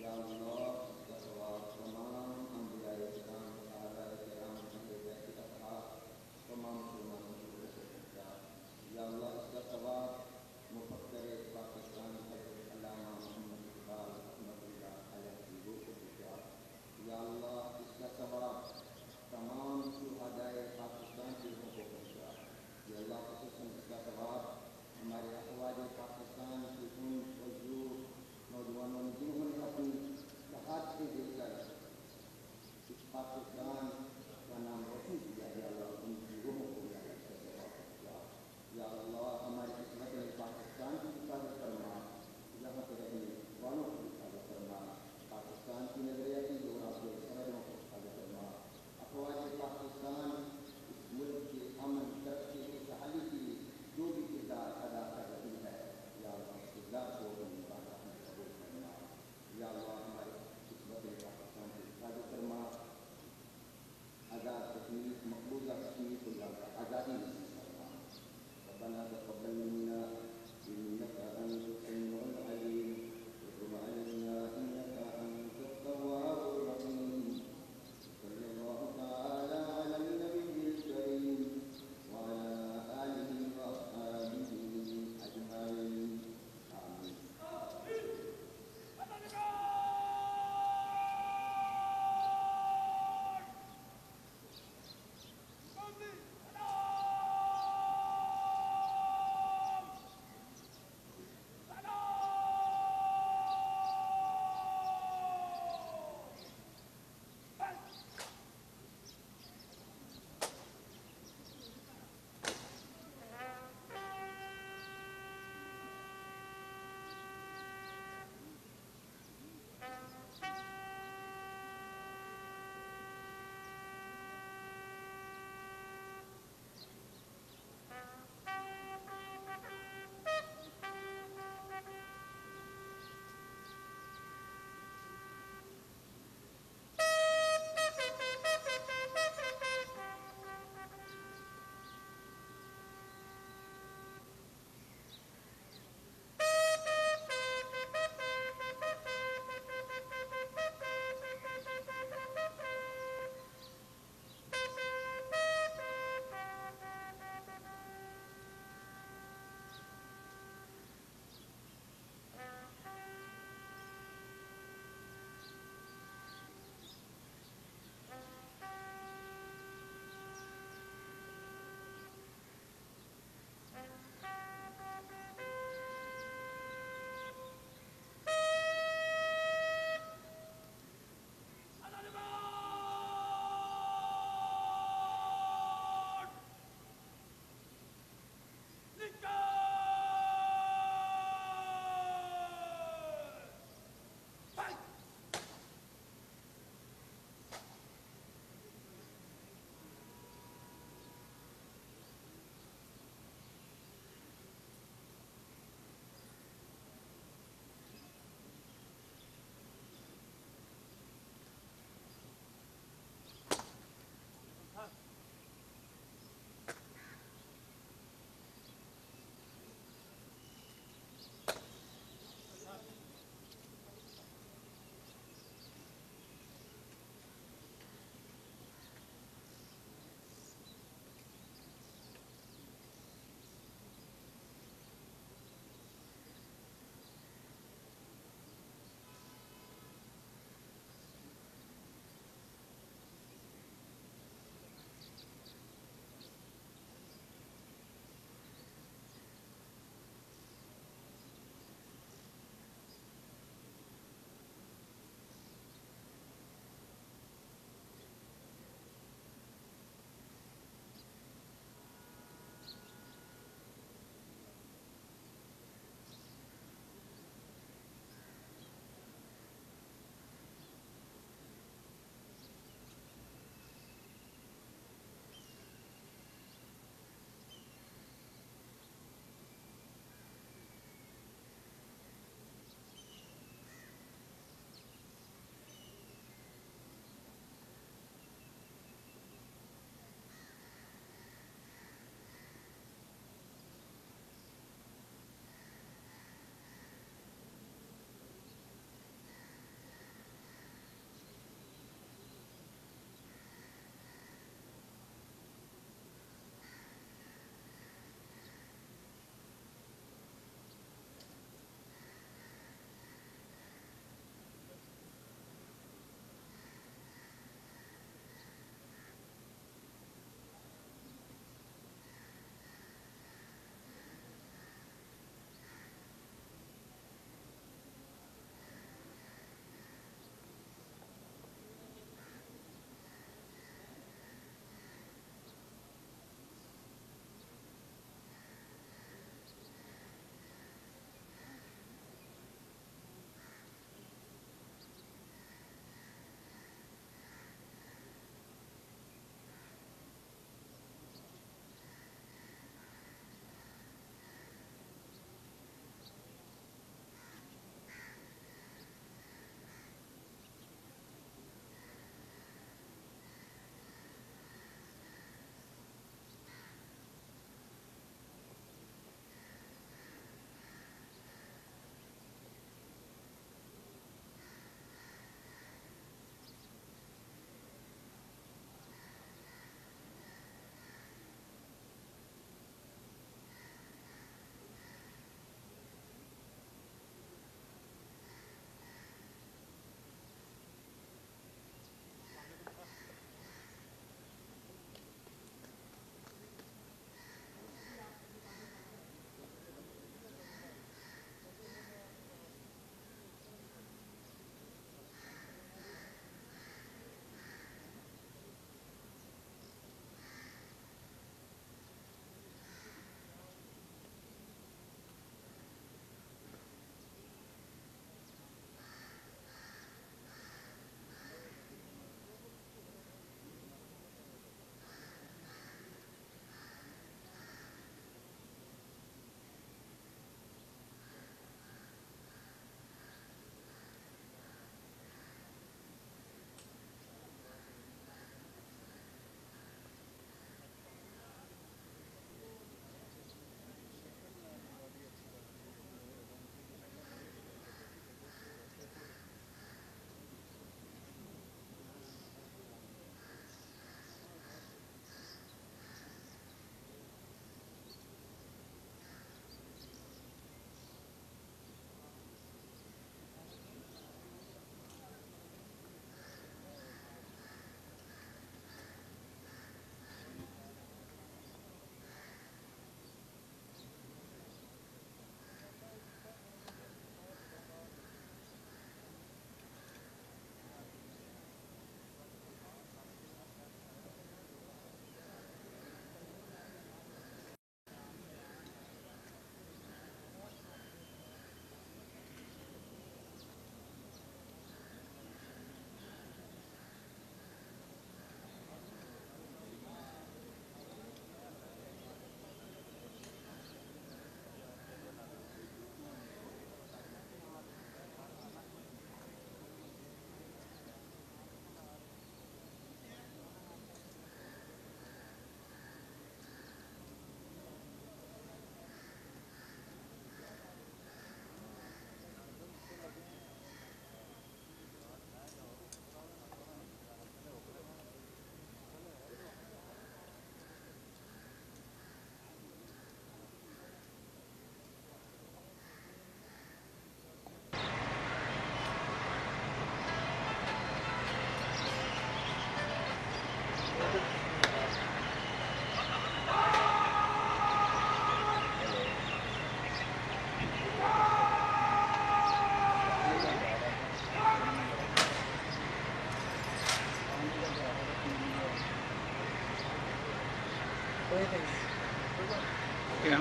या अल्लाह इसका सवाब तमाम अंबियाए किराम सहाबाए किराम अहले बैत अतहार तमाम मुसलमानों की वजह से पहुँचा। या अल्लाह इसका सवाब मुफक्किर पाकिस्तान हज़रत अल्लामा मोहम्मद इकबाल रहमतुल्लाह अलैह की रूह को पहुँचा। या अल्लाह इसका सवाब तमाम शुहदाए पाकिस्तान की रूहों को पहुँचा। या अल्लाह खुसूसन इसका सवाब हमारे अफवाज पाकिस्तान की उन मजदूर नौजवानों ने जिन्होंने अपनी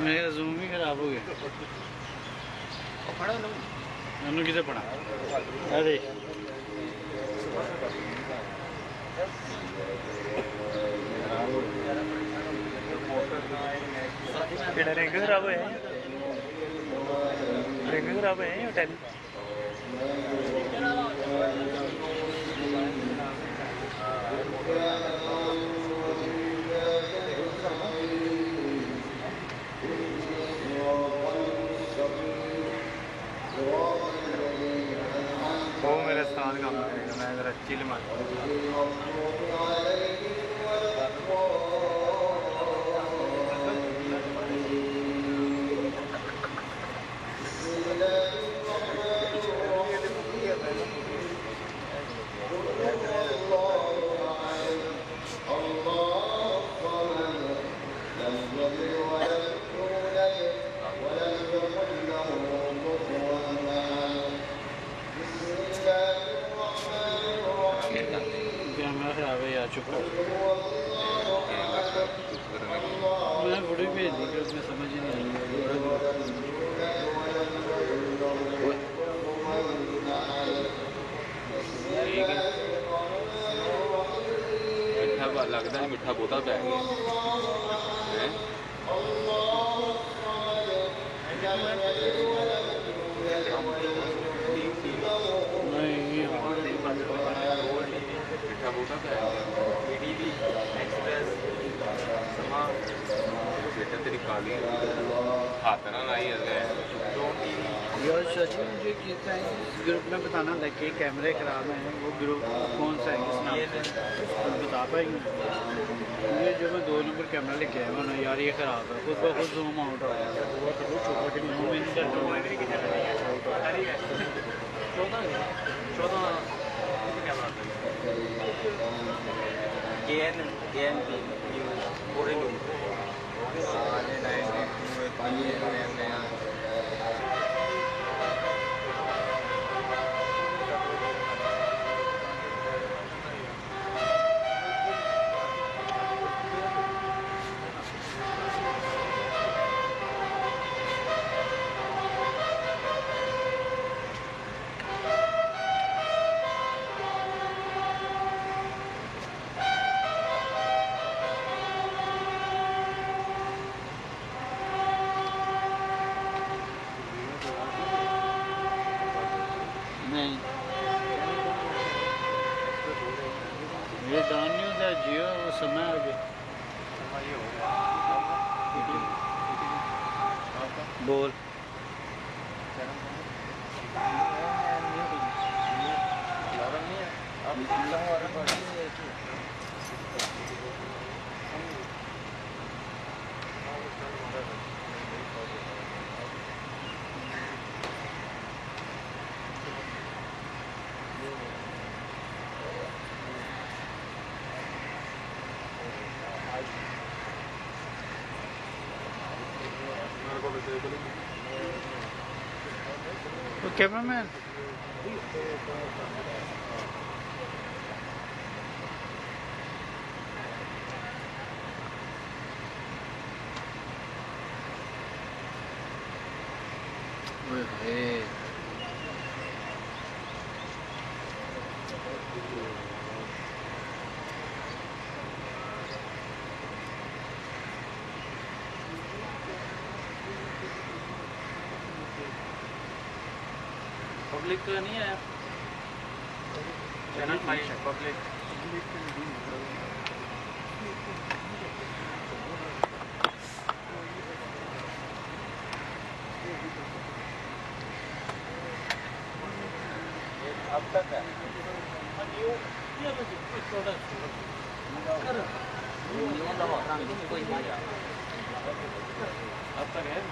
मेरा जूम ही खराब हो गया। नन्नू किसे पढ़ा? अरे रिंग खराब है, रिंग खराब है होटल। वो मेरे साथ काम करेगा, मैं ज़रा चिल मार। कैमरा खराब है यार, चुप कर। मैं वीडियो भेज दी कि उसमें समझ ही नहीं आई। मिठा लगता नहीं, मिठा बहुता पै गया। मिठा बहुता पै गया। बेटा तेरी काली हाथ ना लाई है यार सच में मुझे ग्रुप में बताना था कि कैमरे खराब हैं, वो ग्रुप कौन सा है, किस नाम से बता पाएंगे मुझे? जो मैं 2 नंबर कैमरा लेके आया हूँ ना यार, ये ख़राब है, खुद ब खुद जूम आउट हो रहा है। नहीं, ये डॉन न्यूज़ है, जियो वो समय आ गया। बोल तो कैमरामैन पब्लिक तो नहीं है चैनल पब्लिक। अब तक है अब तक है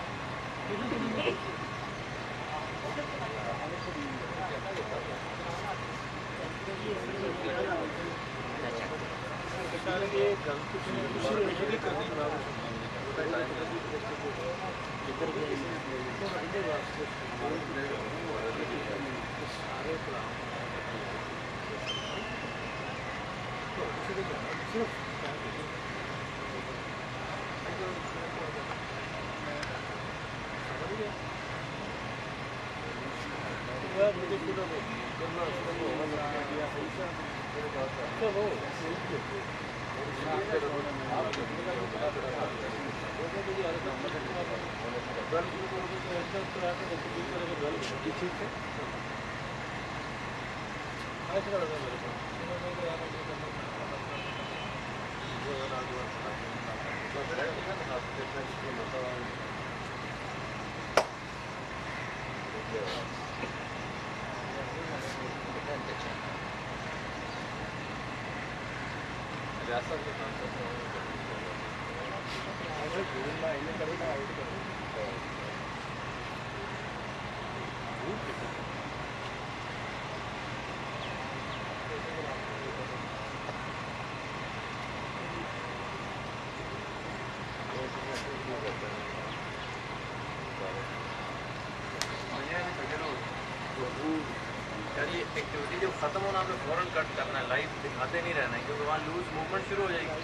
यार ये एक्टिविटी जब खत्म होना तो फौरन कट करना है, लाइव दिखाते नहीं रहना है क्योंकि वहाँ लूज मूवमेंट शुरू हो जाएगी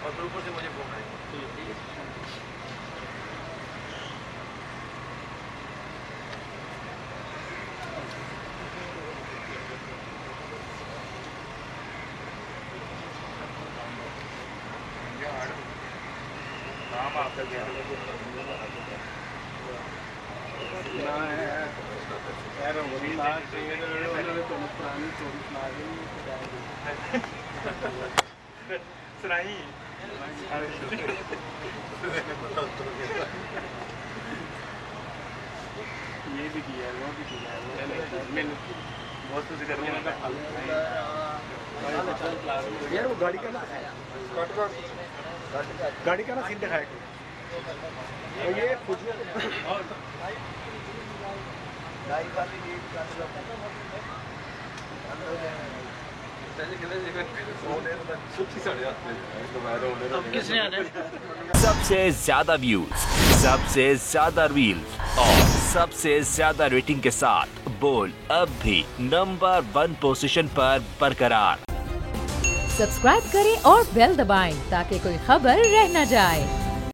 और फिर ऊपर से मुझे फोन आएगा। ठीक है। नाम आपका क्या है? ये भी किया है, वो भी किया है, बहुत कुछ करने लगा। यार वो गाड़ी का ना सीन दिखाया और ये किसने आना है? सबसे ज्यादा व्यूज, सबसे ज्यादा रील्स और सबसे ज्यादा रेटिंग के साथ बोल अब भी नंबर 1 पोजीशन पर बरकरार। सब्सक्राइब करें और बेल दबाएं ताकि कोई खबर रह न जाए।